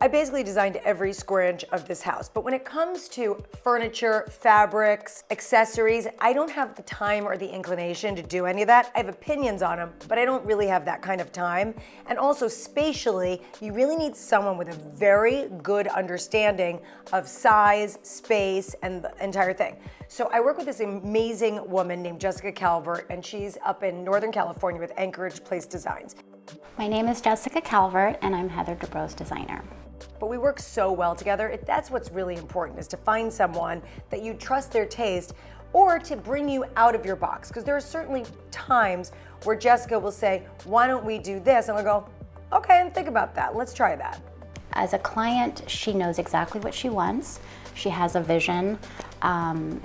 I basically designed every square inch of this house. But when it comes to furniture, fabrics, accessories, I don't have the time or the inclination to do any of that. I have opinions on them, but I don't really have that kind of time. And also spatially, you really need someone with a very good understanding of size, space, and the entire thing. So I work with this amazing woman named Jessica Calvert, and she's up in Northern California with Anchorage Place Designs. My name is Jessica Calvert, and I'm Heather Dubrow's designer. But we work so well together. That's what's really important, is to find someone that you trust their taste, or to bring you out of your box. Because there are certainly times where Jessica will say, why don't we do this? And I'll go, okay, and think about that. Let's try that. As a client, she knows exactly what she wants. She has a vision.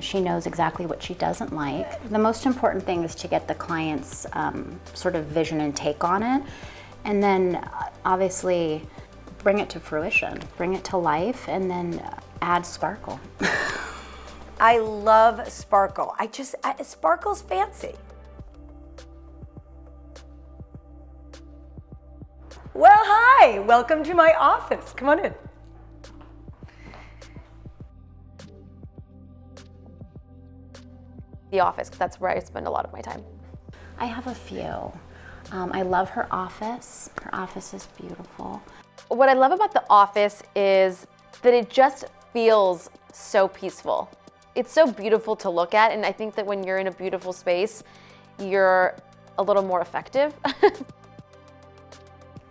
She knows exactly what she doesn't like. The most important thing is to get the client's sort of vision and take on it. And then obviously bring it to fruition, bring it to life, and then add sparkle. I love sparkle. Sparkle's fancy. Well, hi, welcome to my office. Come on in. The office, because that's where I spend a lot of my time. I have a few. I love her office. Her office is beautiful. What I love about the office is that it just feels so peaceful. It's so beautiful to look at, and I think that when you're in a beautiful space, you're a little more effective.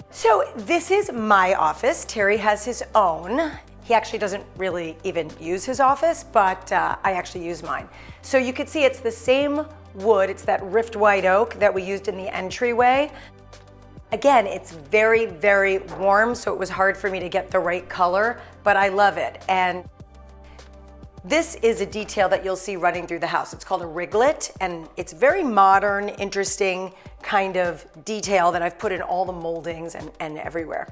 So this is my office. Terry has his own. He actually doesn't really even use his office, but I actually use mine. So you can see it's the same wood. It's that rift white oak that we used in the entryway. Again, it's very, very warm, so it was hard for me to get the right color, but I love it. And this is a detail that you'll see running through the house. It's called a riglet, and it's very modern, interesting kind of detail that I've put in all the moldings and everywhere.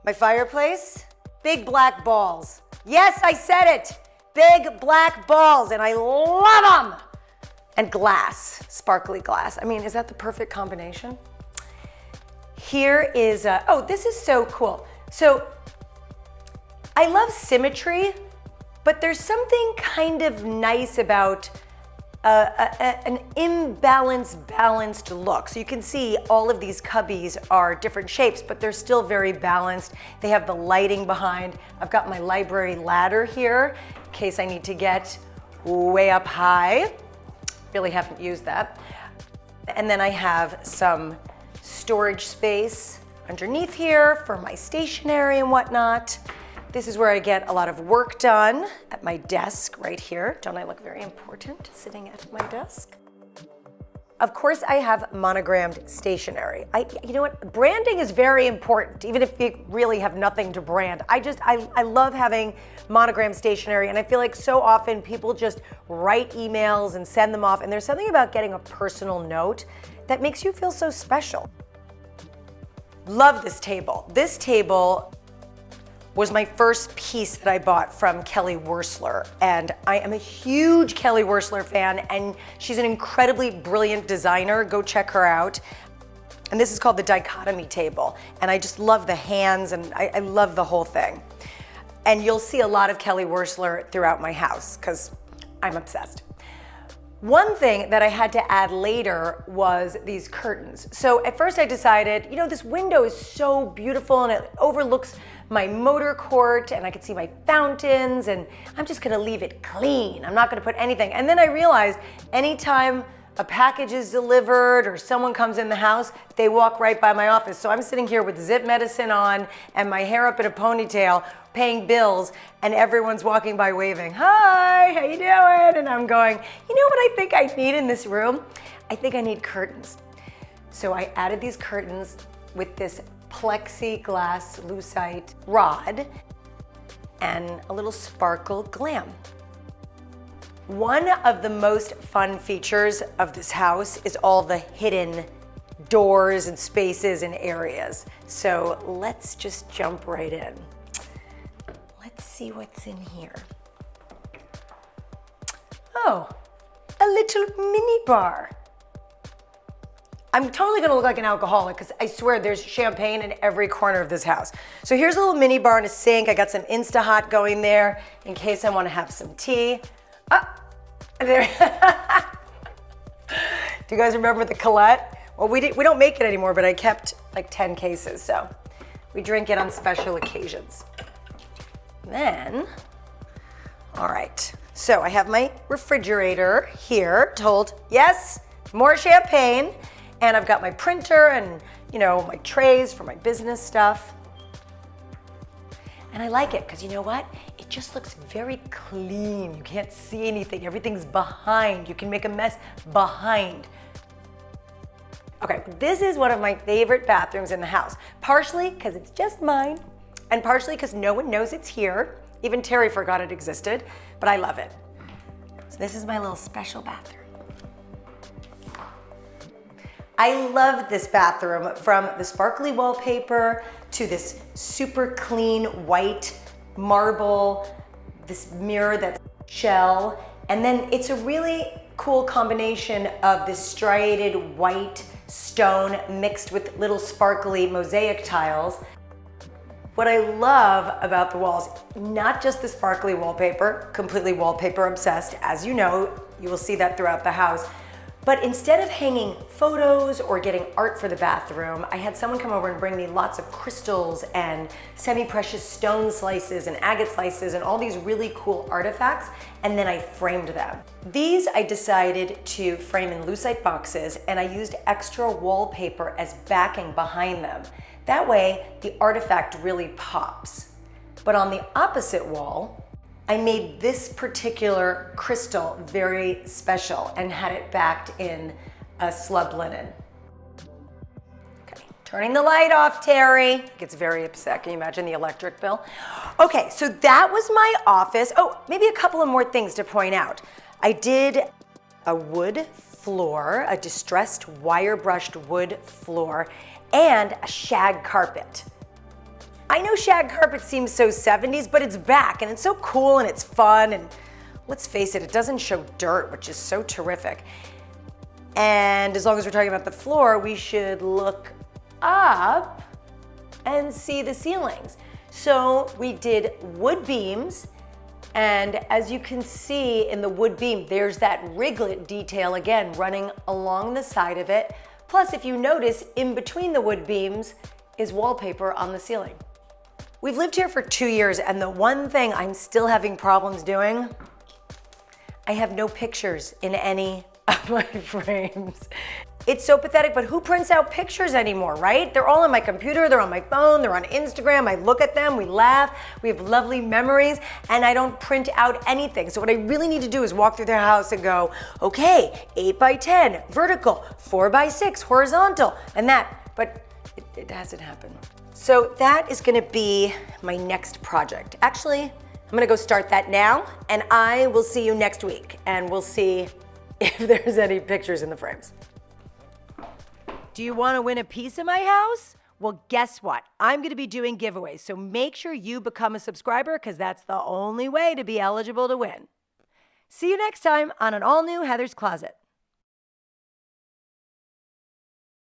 My fireplace, big black balls. Yes, I said it, big black balls, and I love them. And glass, sparkly glass. I mean, is that the perfect combination? Here is, oh, this is so cool. So I love symmetry, but there's something kind of nice about an imbalanced, balanced look. So you can see all of these cubbies are different shapes, but they're still very balanced. They have the lighting behind. I've got my library ladder here in case I need to get way up high. Really haven't used that. And then I have some storage space underneath here for my stationery and whatnot. This is where I get a lot of work done at my desk right here. Don't I look very important sitting at my desk? Of course, I have monogrammed stationery. You know what? Branding is very important, even if you really have nothing to brand. I love having monogrammed stationery, and I feel like so often people just write emails and send them off, and there's something about getting a personal note that makes you feel so special. Love this table. This table was my first piece that I bought from Kelly Wearstler, and I am a huge Kelly Wearstler fan, and she's an incredibly brilliant designer. Go check her out. And this is called the dichotomy table, and I just love the hands, and I love the whole thing. And you'll see a lot of Kelly Wearstler throughout my house because I'm obsessed. One thing that I had to add later was these curtains. So at first I decided, you know, this window is so beautiful and it overlooks my motor court and I could see my fountains, and I'm just gonna leave it clean. I'm not gonna put anything. And then I realized anytime a package is delivered or someone comes in the house, they walk right by my office. So I'm sitting here with zip medicine on and my hair up in a ponytail, paying bills, and everyone's walking by waving, hi, how you doing? And I'm going, you know what I think I need in this room? I think I need curtains. So I added these curtains with this plexiglass lucite rod and a little sparkle glam. One of the most fun features of this house is all the hidden doors and spaces and areas. So let's just jump right in. Let's see what's in here. Oh, a little mini bar. I'm totally gonna look like an alcoholic because I swear there's champagne in every corner of this house. So here's a little mini bar and a sink. I got some Insta-Hot going there in case I wanna have some tea. There. Do you guys remember the Colette? Well, we don't make it anymore, but I kept like 10 cases, so we drink it on special occasions. Then, all right, so I have my refrigerator here to hold, yes, more champagne, and I've got my printer and, my trays for my business stuff. And I like it because you know what? It just looks very clean. You can't see anything. Everything's behind. You can make a mess behind. Okay, this is one of my favorite bathrooms in the house. Partially because it's just mine, and partially because no one knows it's here. Even Terry forgot it existed, but I love it. So this is my little special bathroom. I love this bathroom, from the sparkly wallpaper to this super clean white marble, this mirror that's shell, and then it's a really cool combination of this striated white stone mixed with little sparkly mosaic tiles. What I love about the walls, not just the sparkly wallpaper, completely wallpaper obsessed, as you know, you will see that throughout the house, but instead of hanging photos or getting art for the bathroom, I had someone come over and bring me lots of crystals and semi-precious stone slices and agate slices and all these really cool artifacts, and then I framed them. These I decided to frame in lucite boxes, and I used extra wallpaper as backing behind them. That way, the artifact really pops. But on the opposite wall, I made this particular crystal very special and had it backed in a slub linen. Okay, turning the light off, Terry. Gets very upset. Can you imagine the electric bill? Okay, so that was my office. Oh, maybe a couple of more things to point out. I did a wood floor, a distressed wire brushed wood floor, and a shag carpet. I know shag carpet seems so 70s, but it's back and it's so cool and it's fun, and let's face it, it doesn't show dirt, which is so terrific. And as long as we're talking about the floor, we should look up and see the ceilings. So we did wood beams, and as you can see in the wood beam, there's that riglet detail again running along the side of it. Plus, if you notice, in between the wood beams is wallpaper on the ceiling. We've lived here for 2 years, and the one thing I'm still having problems doing, I have no pictures in any of my frames. It's so pathetic, but who prints out pictures anymore, right? They're all on my computer, they're on my phone, they're on Instagram. I look at them, we laugh, we have lovely memories, and I don't print out anything. So what I really need to do is walk through their house and go, okay, 8x10, vertical, 4x6, horizontal, and that, but it hasn't happened. So that is gonna be my next project. Actually, I'm gonna go start that now, and I will see you next week, and we'll see if there's any pictures in the frames. Do you wanna win a piece of my house? Well, guess what? I'm gonna be doing giveaways, so make sure you become a subscriber, because that's the only way to be eligible to win. See you next time on an all-new Heather's Closet.